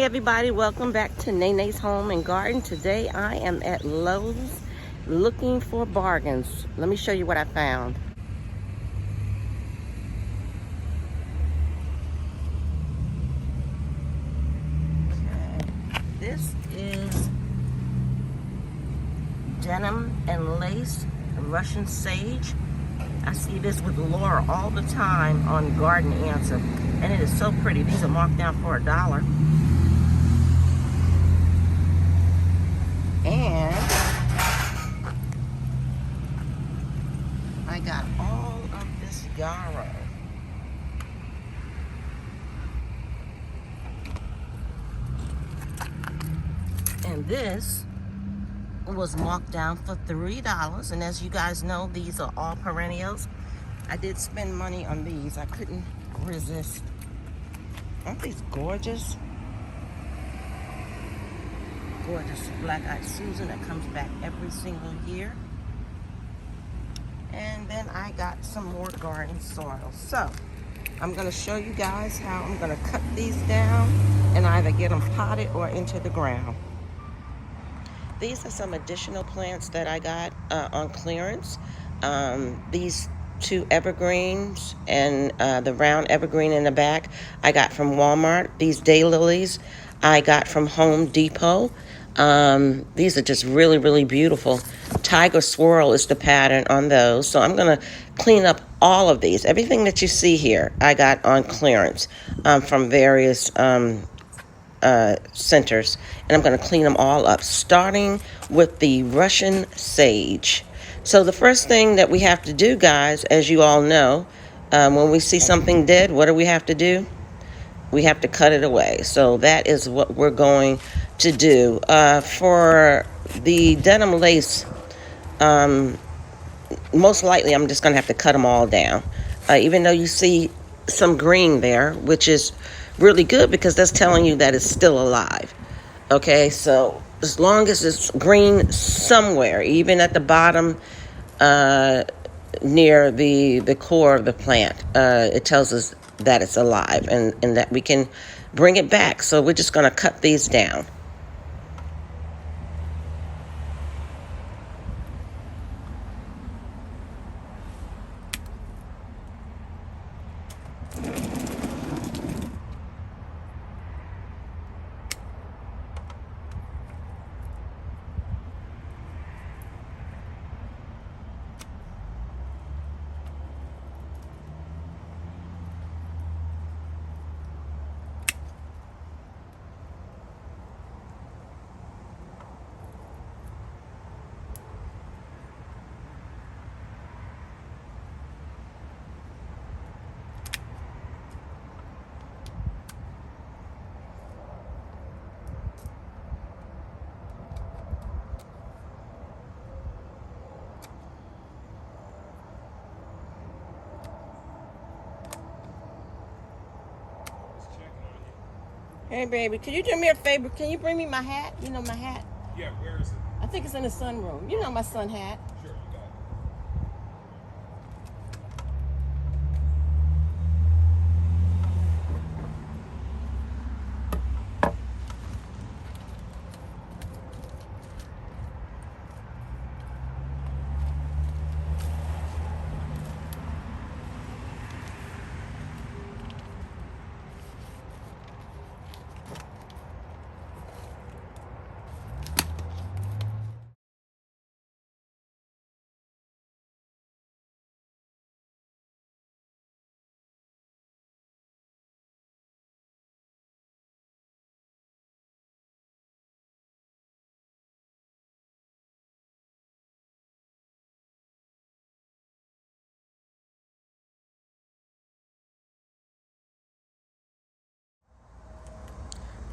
Hey everybody, welcome back to Nene's Home and Garden. Today I am at Lowe's looking for bargains. Let me show you what I found. Okay. This is denim and lace, Russian sage. I see this with Laura all the time on Garden Answer, and it is so pretty. These are marked down for $1. And I got all of this Yarrow. And this was marked down for $3. And as you guys know, these are all perennials. I did spend money on these. I couldn't resist. Aren't these gorgeous? Gorgeous black-eyed Susan that comes back every single year. And then I got some more garden soil. So I'm going to show you guys how I'm going to cut these down and either get them potted or into the ground. These are some additional plants that I got on clearance. These two evergreens and the round evergreen in the back I got from Walmart. These daylilies I got from Home Depot. These are just really, really beautiful. Tiger swirl is the pattern on those. So I'm going to clean up all of these. Everything that you see here I got on clearance from various centers, and I'm going to clean them all up, starting with the Russian sage. So the first thing that we have to do, guys, as you all know, when we see something dead, what do we have to do? We have to cut it away. So that is what we're going to do. For the denim lace, most likely I'm just going to have to cut them all down. Even though you see some green there, which is really good because that's telling you that it's still alive. Okay, so as long as it's green somewhere, even at the bottom near the core of the plant, it tells us that it's alive and that we can bring it back. So we're just going to cut these down. Hey, baby, can you do me a favor? Can you bring me my hat? You know my hat? Yeah, where is it? I think it's in the sunroom. You know my sun hat. Sure, you got it.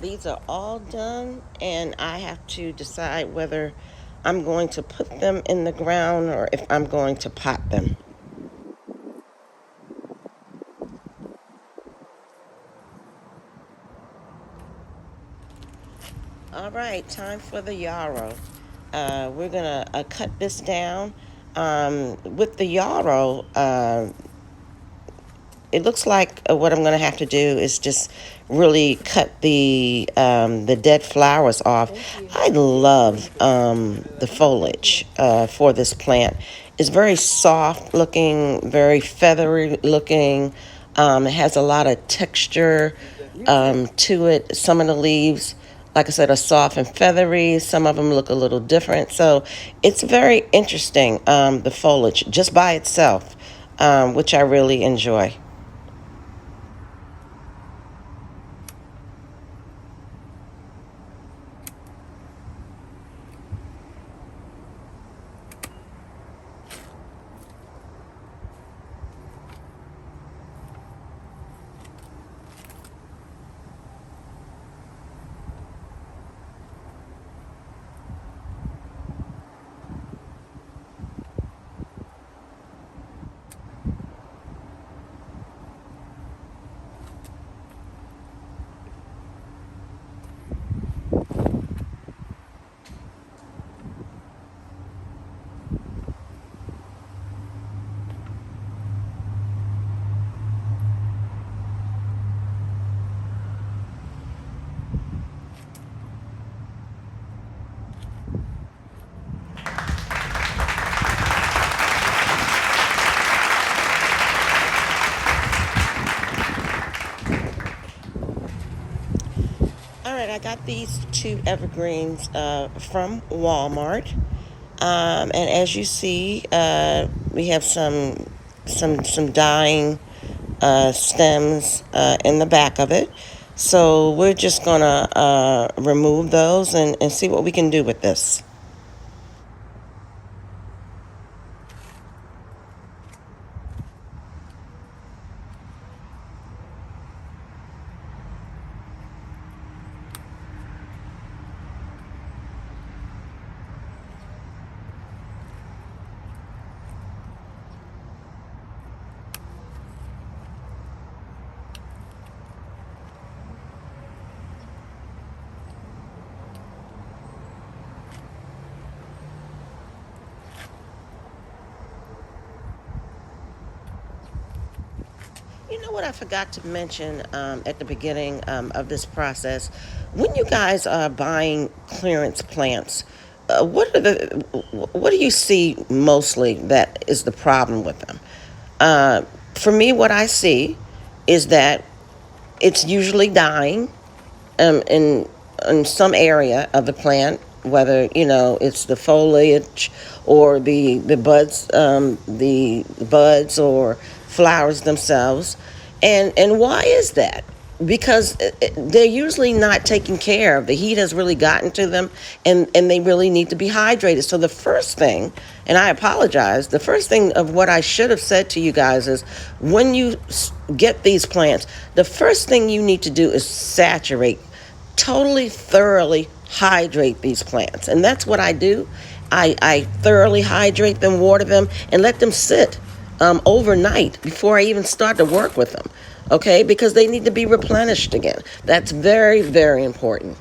These are all done, and I have to decide whether I'm going to put them in the ground or if I'm going to pot them. All right, time for the yarrow. We're going to cut this down. With the yarrow, it looks like what I'm going to have to do is just really cut the dead flowers off. I love the foliage for this plant. It's very soft looking, very feathery looking. It has a lot of texture to it. Some of the leaves, like I said, are soft and feathery. Some of them look a little different. So it's very interesting, the foliage just by itself, which I really enjoy. All right, I got these two evergreens from Walmart, and as you see, we have some dying stems in the back of it. So we're just gonna remove those and see what we can do with this. You know what I forgot to mention at the beginning of this process? When you guys are buying clearance plants, what do you see mostly that is the problem with them? Uh, for me, what I see is that it's usually dying in some area of the plant, whether it's the foliage or the buds, the buds or flowers themselves, and why is that? Because they're usually not taken care of. The heat has really gotten to them, and they really need to be hydrated. So the first thing, and I apologize, the first thing of what I should have said to you guys is when you get these plants, the first thing you need to do is saturate, totally thoroughly hydrate these plants. And that's what I do. I thoroughly hydrate them, water them, and let them sit overnight before I even start to work with them. Okay, because they need to be replenished again. That's very, very important.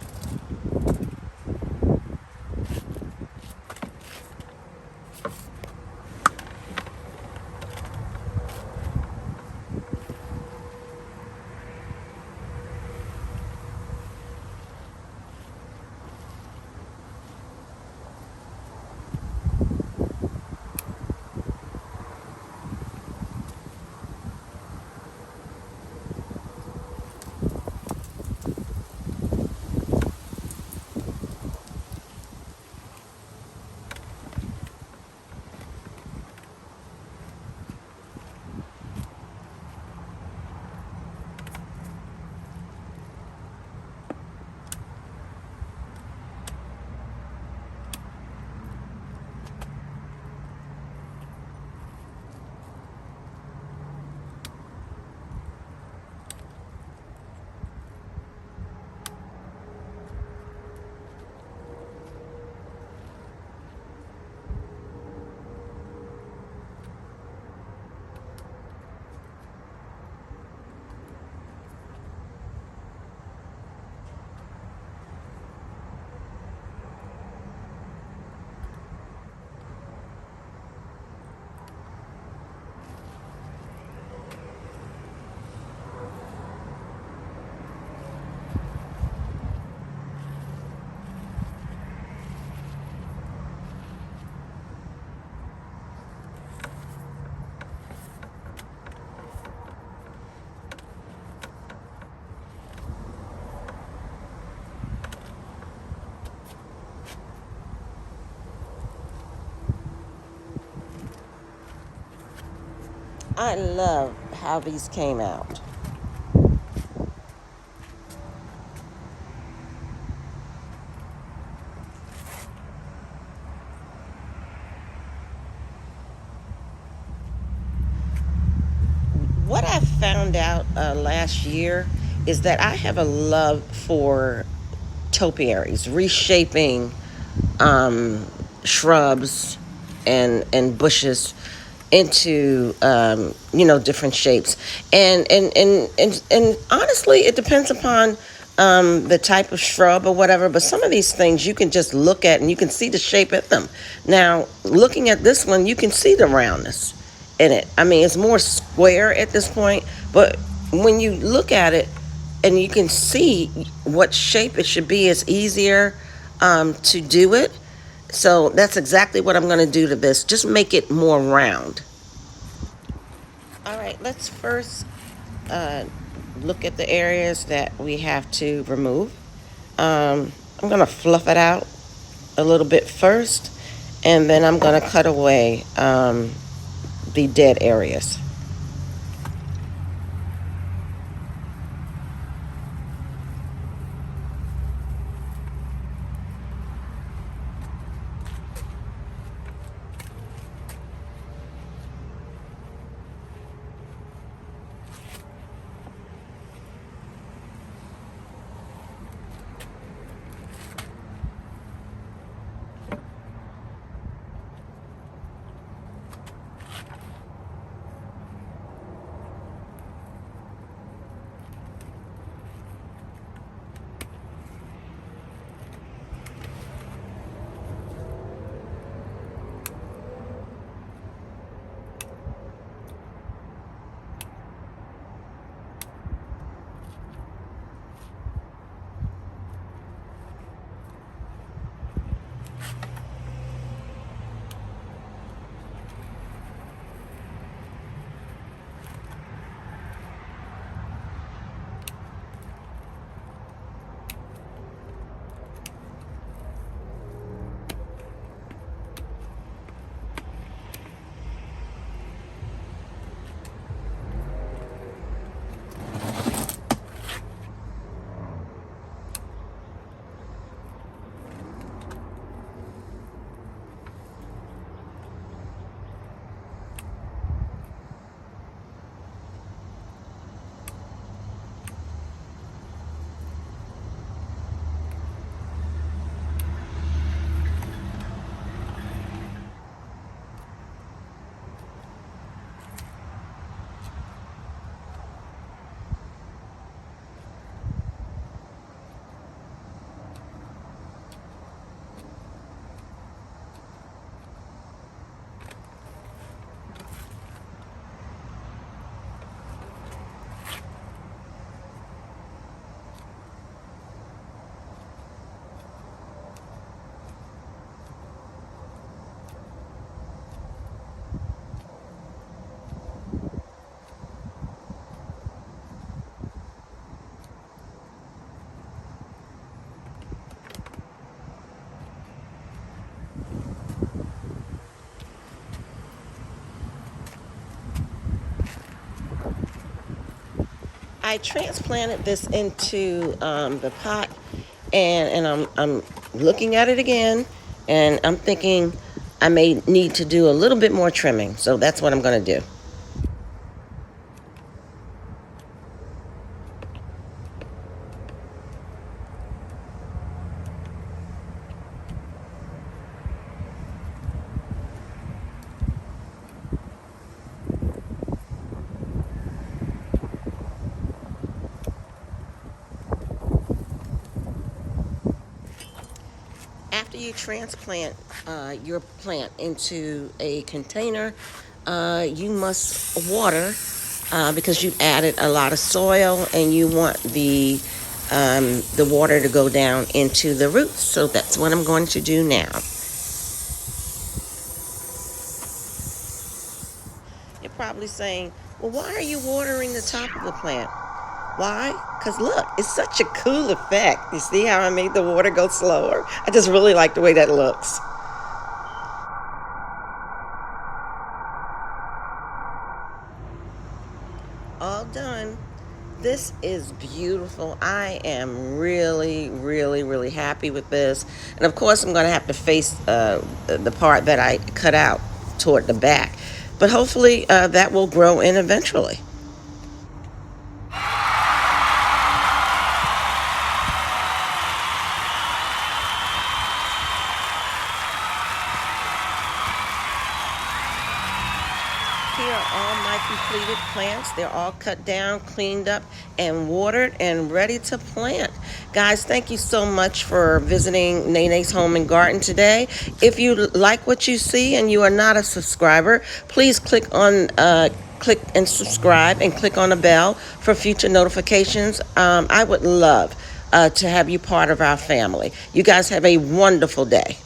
I love how these came out. What I found out last year is that I have a love for topiaries, reshaping shrubs and bushes into different shapes, and honestly, it depends upon the type of shrub or whatever. But some of these things you can just look at and you can see the shape in them. Now, looking at this one, you can see the roundness in it. I mean, it's more square at this point, but when you look at it and you can see what shape it should be, it's easier to do it. So that's exactly what I'm going to do to this. Just make it more round. All right, let's first uh, look at the areas that we have to remove. I'm going to fluff it out a little bit first, and then I'm going to cut away the dead areas. I transplanted this into the pot, and I'm looking at it again, and I'm thinking I may need to do a little bit more trimming. So that's what I'm going to do. After you transplant your plant into a container, you must water because you've added a lot of soil, and you want the water to go down into the roots. So that's what I'm going to do now. You're probably saying, well, why are you watering the top of the plant? Why? Because look, it's such a cool effect. You see how I made the water go slower? I just really like the way that looks. all done. This is beautiful. I am really, really, really happy with this. And of course, I'm going to have to face the part that I cut out toward the back. But hopefully that will grow in eventually. Here are all my completed plants. They're all cut down, cleaned up, and watered and ready to plant. Guys, thank you so much for visiting Nene's Home and Garden today. If you like what you see and you are not a subscriber, please click and subscribe and click on the bell for future notifications. I would love to have you part of our family. You guys have a wonderful day.